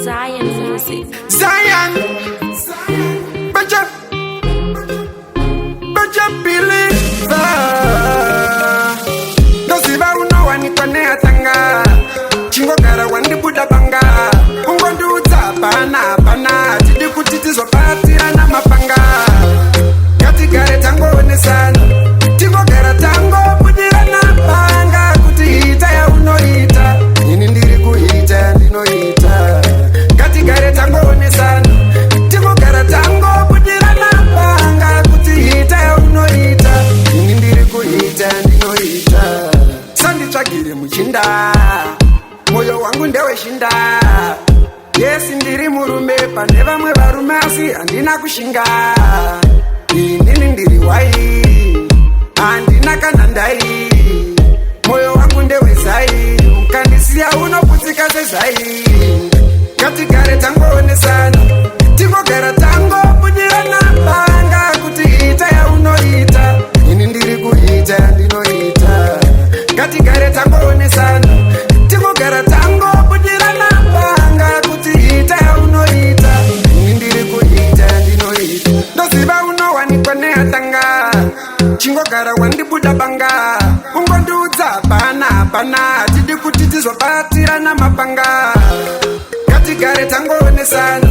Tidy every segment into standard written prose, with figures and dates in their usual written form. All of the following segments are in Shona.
Zion music. Zion, Baja believer. Dosiba uno wanikone atanga. Chingo gara wandi buda banga. Ungondu utabana bana. Tidi kutitizo patira na mapanga. Kati gare tango onesana. Chingo gara tango budira na panga. Kuti hita ya unoita. Nini ndiri kuhita ndinoita. Kati gare tango onesana. Chingo gara tango budira na panga. Kuti hita ya unoita. Nini ndiri kuhita ndinoita. Sandi chagiri muchinda. Moyo wangu ndewe shinda. Yes ndiri murume pane vamwe varume asi handina kushinga. Inini ndiri wai handina kana ndai. Moyo wangu ndewe zai ukandisiya unoputsika sezai. Ngatigare tangoonesana tingogara tangobudira napanga. Kuti ita yaunoita ini ndiri kuita ndinoita. Ngatigare tangoonesana tingogara tangobudira napanga. Kuti ita yaunoita ini ndiri kuita ndinoita. Ndoziva unowanikwa neatanga chingogara wandibuda banga. Ungondiudza bana bana tidi kuti tizobatira namapanga. Ngatigare tangoonesana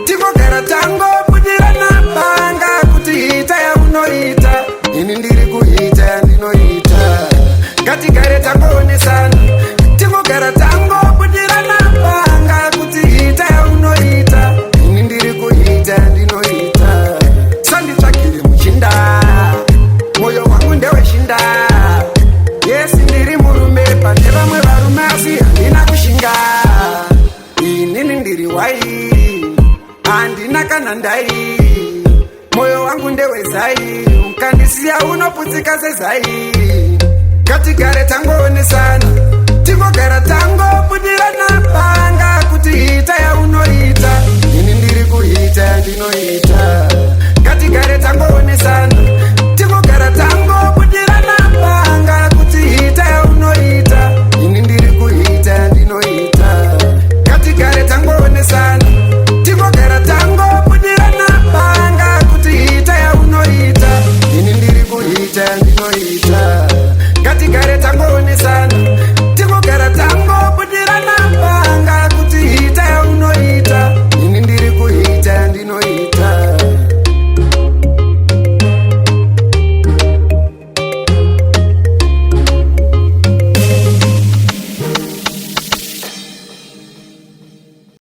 tingogara tangobudira napanga. Kuti ita yaunoita ini ndiri kuita ndinoita. Ngatigare tangoonesana tingogara tangobudira napanga. Kuti ita yaunoita ini ndiri kuita ndinoita. Sanditsvakire muchinda moyo wangu ndewe shinda. Yes ndiri murume pane vamwe varume asi handina kushinga. Inini ndiri wai handina kana ndai. Moyo wangu ndewe zai ukandisiya unoputsika sezai. Ngatigare tangoonesana tingogara tangobudira napanga.